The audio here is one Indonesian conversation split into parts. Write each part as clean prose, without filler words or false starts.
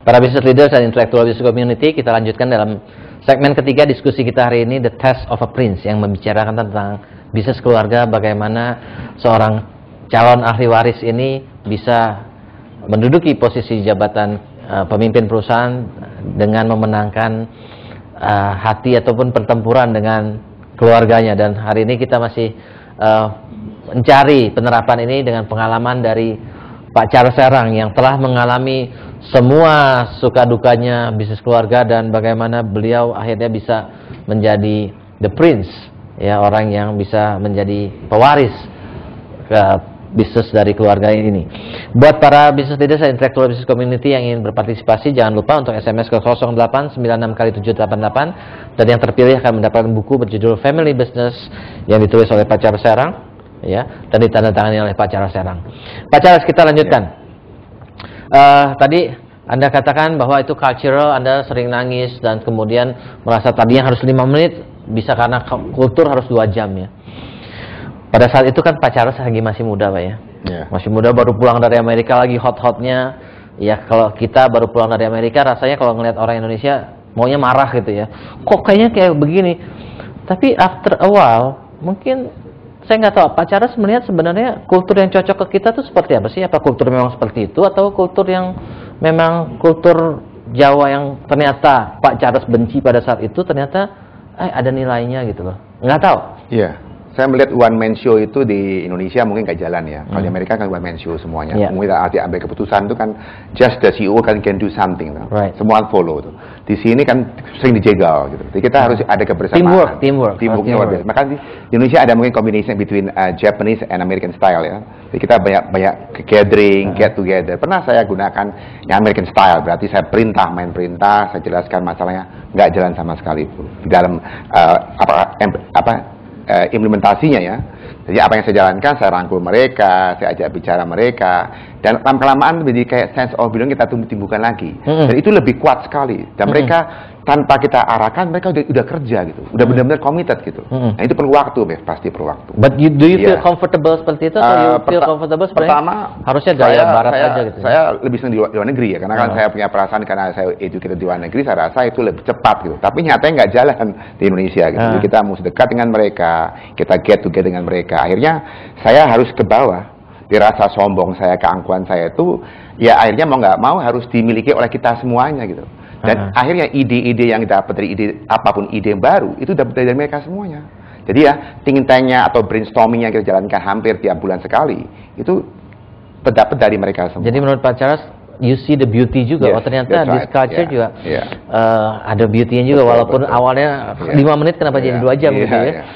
Para business leaders dan intellectual business community, kita lanjutkan dalam segmen ketiga diskusi kita hari ini, The Test of a Prince, yang membicarakan tentang bisnis keluarga, bagaimana seorang calon ahli waris ini bisa menduduki posisi jabatan pemimpin perusahaan dengan memenangkan hati ataupun pertempuran dengan keluarganya. Dan hari ini kita masih mencari penerapan ini dengan pengalaman dari Pak Charles Serang yang telah mengalami semua suka dukanya bisnis keluarga dan bagaimana beliau akhirnya bisa menjadi the prince, ya, orang yang bisa menjadi pewaris ke bisnis dari keluarga ini. Buat para business leaders dan intellectual business community yang ingin berpartisipasi, jangan lupa untuk SMS ke 0896 dan yang terpilih akan mendapatkan buku berjudul Family Business yang ditulis oleh Pak Charles Serang, ya, dan ditandatangani oleh Pak Charles Serang. Pak Charles, kita lanjutkan. Tadi Anda katakan bahwa itu cultural, Anda sering nangis dan kemudian merasa tadinya harus 5 menit, bisa karena kultur harus 2 jam, ya. Pada saat itu kan Pak Charles lagi masih muda, Pak, ya. Masih muda, baru pulang dari Amerika, lagi hot-hotnya. Ya, kalau kita baru pulang dari Amerika, rasanya kalau ngelihat orang Indonesia maunya marah gitu, ya. Kok kayaknya kayak begini. Tapi after a while, mungkin saya nggak tahu, Pak Charles melihat sebenarnya kultur yang cocok ke kita tuh seperti apa sih? Apa kultur memang seperti itu atau kultur yang memang kultur Jawa yang ternyata Pak Charles benci pada saat itu ternyata ada nilainya gitu loh? Nggak tahu. Iya. Saya melihat one man show itu di Indonesia mungkin nggak jalan, ya. Kalau di Amerika kan one man show semuanya. Mungkin arti ambil keputusan itu kan just the CEO can do something, right. Semua follow tuh. Di sini kan sering dijegal gitu. Jadi kita harus ada kebersamaan. Teamworknya luar biasa. Maka di Indonesia ada mungkin combination between Japanese and American style, ya. Jadi kita banyak gathering, get together. Pernah saya gunakan yang American style, berarti saya main perintah, saya jelaskan masalahnya, nggak jalan sama sekali itu di dalam implementasinya, ya. Jadi apa yang saya jalankan, saya rangkul mereka, saya ajak bicara mereka, dan lama-kelamaan menjadi kayak sense of belonging kita timbulkan lagi. Dan itu lebih kuat sekali. Dan mereka tanpa kita arahkan, mereka udah kerja gitu, udah benar-benar committed gitu. Nah itu perlu waktu, pasti perlu waktu. But do you feel comfortable seperti itu? Atau you feel comfortable sebenarnya? Pertama, harusnya gaya barat aja gitu. Saya lebih senang di luar negeri, ya, karena kan saya punya perasaan karena saya educated di luar negeri, saya rasa itu lebih cepat gitu. Tapi nyatanya nggak jalan di Indonesia gitu. Jadi kita mesti dekat dengan mereka, kita get together dengan mereka. Akhirnya saya harus ke bawah. Di rasa sombong saya, keangkuhan saya itu, ya akhirnya mau nggak mau harus dimiliki oleh kita semuanya gitu. Dan akhirnya ide-ide yang kita dapat dari apapun ide yang baru itu dapat dari mereka semuanya. Jadi ya think tanknya atau brainstorming yang kita jalankan hampir tiap bulan sekali itu terdapat dari mereka semua. Jadi menurut Pak Charles, you see the beauty juga. Ternyata this culture juga ada beauty-nya juga, walaupun awalnya 5 menit kenapa jadi 2 jam gitu, ya.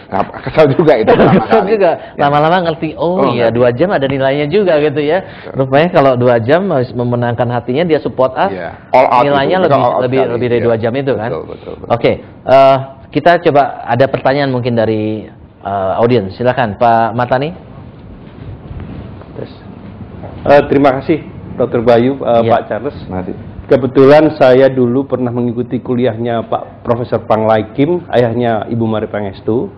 Kesal juga itu. Kesal juga. Lama-lama ngerti, 2 jam ada nilainya juga gitu, ya. Rupanya kalau 2 jam harus memenangkan hatinya, dia support us, nilainya lebih dari 2 jam itu kan. Betul. Oke, kita coba ada pertanyaan mungkin dari audiens. Silakan Pak Matani. Terima kasih Dr. Bayu, Pak Charles. Masih. Kebetulan saya dulu pernah mengikuti kuliahnya Pak Profesor Pang Lai Kim, ayahnya Ibu Mari Pangestu.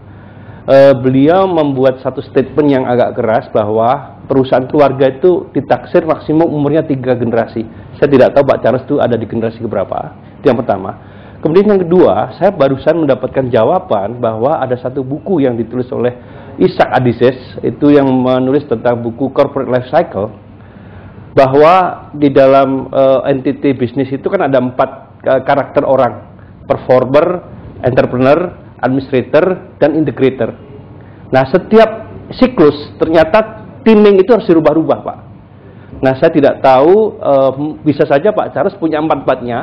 Beliau membuat satu statement yang agak keras bahwa perusahaan keluarga itu ditaksir maksimum umurnya 3 generasi. Saya tidak tahu Pak Charles itu ada di generasi keberapa. Itu yang pertama. Kemudian yang kedua, saya barusan mendapatkan jawaban bahwa ada satu buku yang ditulis oleh Isaac Adises, itu yang menulis tentang buku Corporate Life Cycle, bahwa di dalam entity bisnis itu kan ada 4 karakter orang: performer, entrepreneur, administrator, dan integrator. Nah, setiap siklus ternyata teaming itu harus dirubah-rubah, Pak. Nah, saya tidak tahu, bisa saja Pak Charles punya 4-4-nya,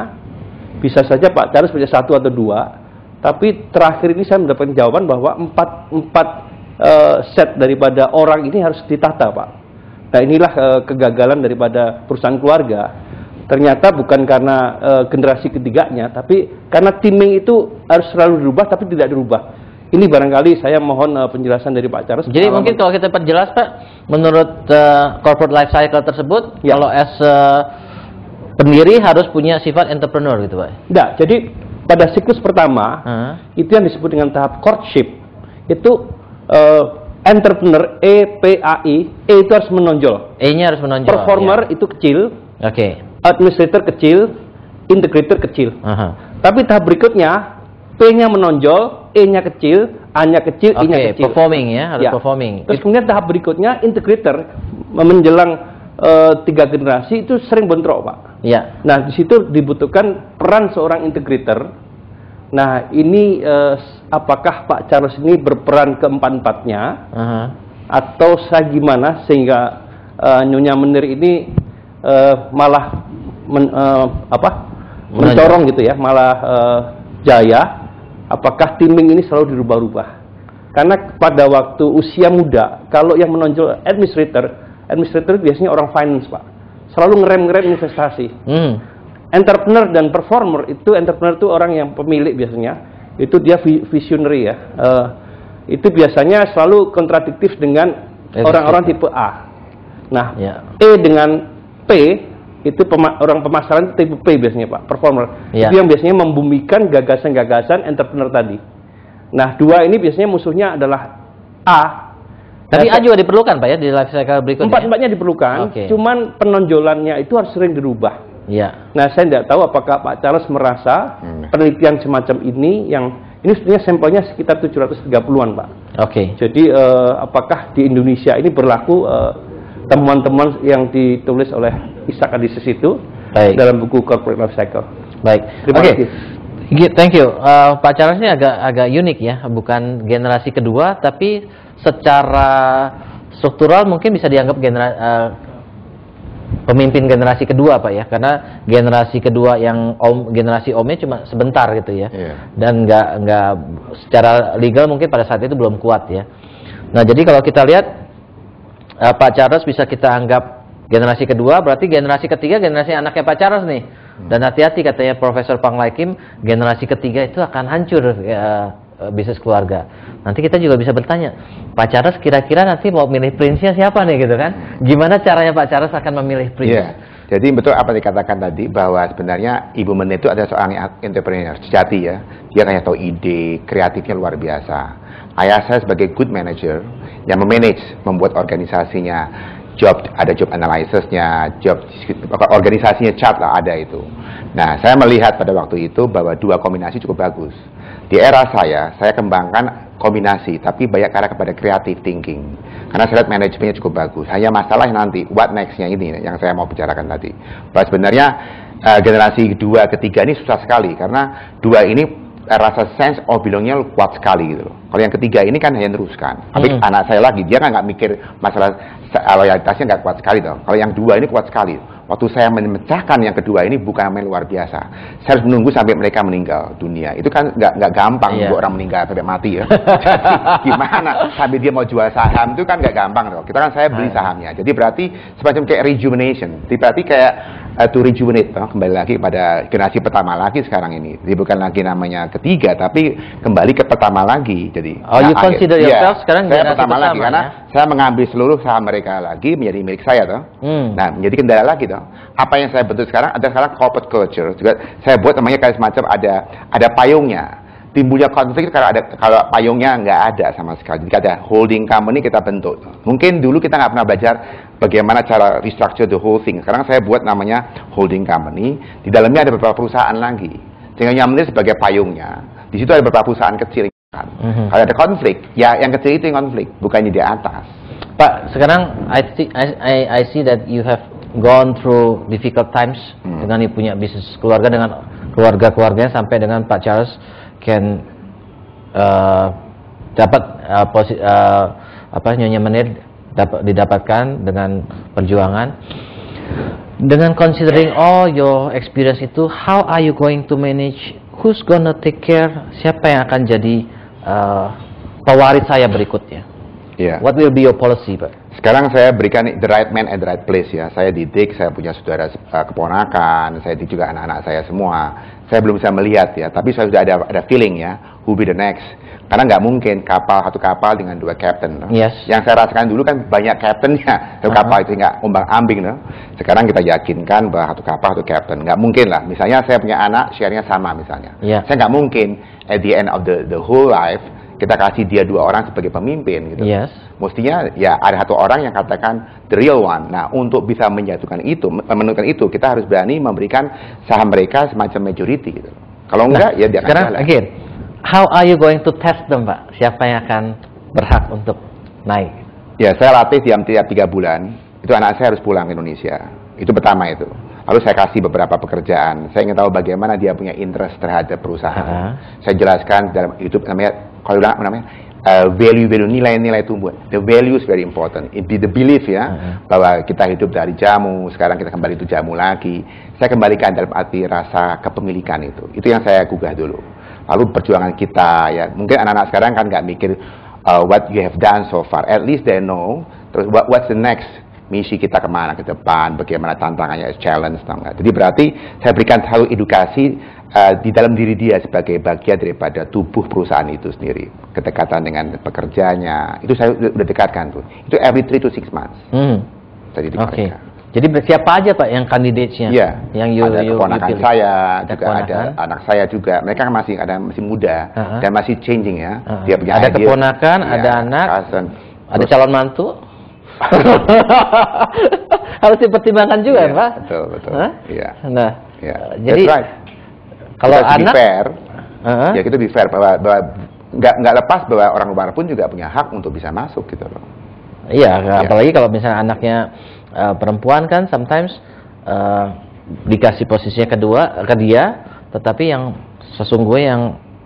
bisa saja Pak Charles punya 1 atau 2, tapi terakhir ini saya mendapatkan jawaban bahwa 4 set daripada orang ini harus ditata, Pak. Nah, inilah kegagalan daripada perusahaan keluarga. Ternyata bukan karena generasi ketiganya, tapi karena teaming itu harus selalu dirubah, tapi tidak dirubah. Ini barangkali saya mohon penjelasan dari Pak Charles. Jadi mungkin kalau kita perjelas, Pak, menurut corporate life cycle tersebut, ya, kalau as pendiri harus punya sifat entrepreneur gitu, Pak? Tidak, jadi pada siklus pertama, itu yang disebut dengan tahap courtship, itu entrepreneur, EPAI, E itu harus menonjol. E-nya harus menonjol. Performer, ya, itu kecil. Oke. Administrator kecil, integrator kecil. Tapi tahap berikutnya P-nya menonjol, E-nya kecil, A-nya kecil, I-nya kecil. Performing ya, harus performing. Terus kemudian tahap berikutnya integrator menjelang 3 generasi itu sering bentrok, Pak. Ya. Nah, di situ dibutuhkan peran seorang integrator. Nah, ini apakah Pak Charles ini berperan keempat-empatnya atau saya gimana sehingga Nyonya Menir ini malah mencorong gitu ya, malah jaya. Apakah timing ini selalu dirubah-rubah? Karena pada waktu usia muda, kalau yang menonjol administrator biasanya orang finance, Pak. Selalu ngerem investasi. Entrepreneur dan performer itu, entrepreneur itu orang yang pemilik biasanya. Itu dia visionary ya. Itu biasanya selalu kontradiktif dengan orang-orang tipe A. Nah, E dengan P itu orang pemasaran tipe P biasanya, Pak, performer. Itu yang biasanya membumikan gagasan-gagasan entrepreneur tadi. Nah, 2 ini biasanya musuhnya adalah A. Tapi A juga diperlukan, Pak ya, di life cycle berikutnya. 4-4-nya diperlukan, cuman penonjolannya itu harus sering dirubah. Nah, saya tidak tahu apakah Pak Charles merasa penelitian semacam ini sebenarnya sampelnya sekitar 730-an, Pak. Jadi apakah di Indonesia ini berlaku temuan-temuan yang ditulis oleh Isaac Adisis itu dalam buku Corporate Life Cycle. Terima kasih. Thank you. Pak Charles ini agak unik ya, bukan generasi kedua, tapi secara struktural mungkin bisa dianggap pemimpin generasi kedua, Pak ya, karena generasi kedua yang generasi Omnya cuma sebentar gitu ya, dan nggak secara legal mungkin pada saat itu belum kuat ya. Nah, jadi kalau kita lihat Pak Charles bisa kita anggap generasi kedua, berarti generasi ketiga generasi anaknya Pak Charles nih. Dan hati-hati katanya Profesor Pang Laikim, generasi ketiga itu akan hancur bisnis keluarga. Nanti kita juga bisa bertanya, Pak Charles kira-kira nanti mau milih prince-nya siapa nih gitu kan? Gimana caranya Pak Charles akan memilih prince? Jadi betul apa dikatakan tadi bahwa sebenarnya Ibu Menir itu adalah seorang entrepreneur sejati ya. Dia kayak tahu ide, kreatifnya luar biasa. Ayah saya sebagai good manager yang memanage, membuat organisasinya, ada job analysisnya, organisasinya chart lah ada itu. Nah, saya melihat pada waktu itu bahwa 2 kombinasi cukup bagus. Di era saya kembangkan kombinasi, tapi banyak arah kepada creative thinking. Karena saya lihat manajemennya cukup bagus. Hanya masalah nanti, what next-nya ini yang saya mau bicarakan tadi. Bahwa sebenarnya generasi kedua, ketiga ini susah sekali, karena 2 ini rasa sense of belongnya kuat sekali gitu loh. Kalau yang ketiga ini kan hanya teruskan. Tapi anak saya lagi, dia kan nggak mikir masalah loyalitasnya nggak kuat sekali dong. Kalau yang 2 ini kuat sekali. Waktu saya memecahkan yang kedua ini bukan main luar biasa. Saya harus menunggu sampai mereka meninggal dunia. Itu kan nggak gampang buat orang meninggal sampai mati ya. Jadi gimana sampai dia mau jual saham itu kan nggak gampang dong. Kita kan saya beli sahamnya. Jadi berarti semacam kayak rejuvenation. Jadi berarti kayak to rejuvenate, kembali lagi pada generasi pertama lagi sekarang ini. Jadi bukan lagi namanya ketiga, tapi kembali ke pertama lagi. Jadi you consider yourself sekarang saya pertama lagi karena saya mengambil seluruh saham mereka lagi menjadi milik saya toh. Nah, menjadi kendala lagi toh. Apa yang saya bentuk sekarang ada sekarang corporate culture juga saya buat namanya kayak semacam ada payungnya. Timbulnya konflik kalau payungnya nggak ada sama sekali. Jadi ada holding company kita bentuk. Mungkin dulu kita nggak pernah belajar bagaimana cara restructure the whole thing. Sekarang saya buat namanya holding company. Di dalamnya ada beberapa perusahaan lagi. Sehingga yang penting sebagai payungnya. Di situ ada beberapa perusahaan kecil. Kalau ada konflik, ya yang kecil itu yang konflik, bukannya di atas. Pak, sekarang I see that you have gone through difficult times dengan you punya bisnis keluarga dengan keluarga-keluarganya sampai dengan Pak Charles can dapat Nyonya Menir didapatkan dengan perjuangan. Dengan considering all your experience itu, how are you going to manage? Who's gonna take care? Siapa yang akan jadi pewaris saya berikutnya? What will be your policy, Pak? Sekarang saya berikan the right man at the right place ya. Saya didik, saya punya saudara keponakan, saya didik juga anak-anak saya semua. Saya belum bisa melihat ya, tapi saya sudah ada feeling ya, who be the next. Karena nggak mungkin satu kapal dengan 2 kapten. No? Yang saya rasakan dulu kan banyak kaptennya, satu kapal itu nggak ombang-ambing. No? Sekarang kita yakinkan bahwa satu kapal, satu kapten. Nggak mungkin lah. Misalnya saya punya anak, share-nya sama misalnya. Saya nggak mungkin at the end of the whole life, kita kasih dia 2 orang sebagai pemimpin gitu. Yes. Mestinya ya ada 1 orang yang katakan the real one. Nah, untuk bisa menentukan itu, kita harus berani memberikan saham mereka semacam majority gitu. Kalau enggak, ya dia akan sekarang jalan. again, how are you going to test them, Pak? Siapa yang akan berhak untuk naik? Ya, saya latih tiap 3 bulan. Itu anak saya harus pulang ke Indonesia. Itu pertama itu. Lalu saya kasih beberapa pekerjaan. Saya ingin tahu bagaimana dia punya interest terhadap perusahaan. Saya jelaskan dalam YouTube namanya, kalau namanya value nilai-nilai tumbuh. The value is very important. The belief ya, bahwa kita hidup dari jamu, sekarang kita kembali itu jamu lagi. Saya kembalikan dalam arti rasa kepemilikan itu. Itu yang saya gugah dulu. Lalu perjuangan kita ya, mungkin anak-anak sekarang kan nggak mikir what you have done so far. At least they know. Terus what's the next? Misi kita kemana ke depan, bagaimana tantangannya, challenge, jadi berarti saya berikan satu edukasi di dalam diri dia sebagai bagian daripada tubuh perusahaan itu sendiri, kedekatan dengan pekerjanya, itu saya udah dekatkan tuh, itu every 3 to 6 months. Oke. Jadi siapa aja Pak yang kandidatnya? Iya. Yang ada keponakan saya, juga ada anak saya juga, mereka masih muda dan masih changing ya. Dia punya ada keponakan, ada anak, ada calon mantu. Harus dipertimbangkan juga, Pak. Betul. Iya. Nah, jadi kalau anak fair, ya kita be fair bahwa nggak lepas bahwa orang luar pun juga punya hak untuk bisa masuk gitu loh. Iya, apalagi kalau misalnya anaknya perempuan kan, sometimes dikasih posisinya kedua ke dia, tetapi yang sesungguhnya yang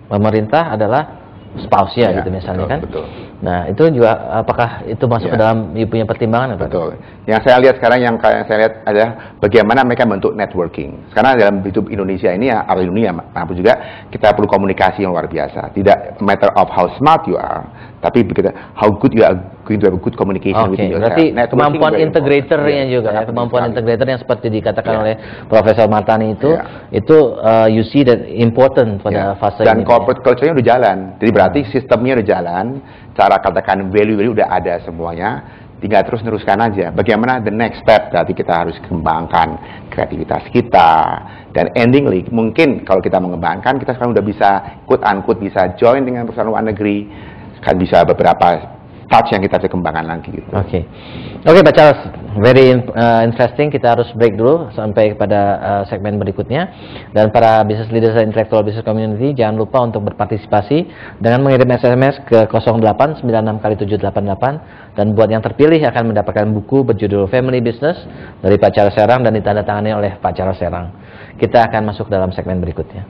memerintah adalah spouse-nya gitu misalnya, betul, kan. Betul. Nah, itu juga apakah itu masuk ke dalam punya pertimbangan? Betul. Yang saya lihat sekarang, yang saya lihat adalah bagaimana mereka bentuk networking. Sekarang dalam hidup Indonesia ini ya, atau dunia maupun juga kita perlu komunikasi yang luar biasa. Tidak matter of how smart you are, tapi how good you are going to have a good communication with yourself. Berarti kemampuan integratornya juga ya, kemampuan integrator yang seperti dikatakan oleh Profesor Martani itu you see that important pada fase dan ini. Dan corporate culture-nya udah jalan. Jadi berarti sistemnya udah jalan, cara katakan value udah ada semuanya, tinggal terus teruskan aja. Bagaimana the next step? Berarti kita harus kembangkan kreativitas kita, dan endingly mungkin kalau kita mengembangkan, kita sekarang udah bisa quote-unquote bisa join dengan perusahaan luar negeri, kan bisa beberapa touch yang kita bisa kembangkan lagi gitu. Oke, Pak Charles, very interesting. Kita harus break dulu sampai pada segmen berikutnya. Dan para business leaders dan intellectual business community, jangan lupa untuk berpartisipasi dengan mengirim SMS ke 0896 kali 788, dan buat yang terpilih akan mendapatkan buku berjudul Family Business dari Pak Charles Serang dan ditandatangani oleh Pak Charles Serang. Kita akan masuk dalam segmen berikutnya.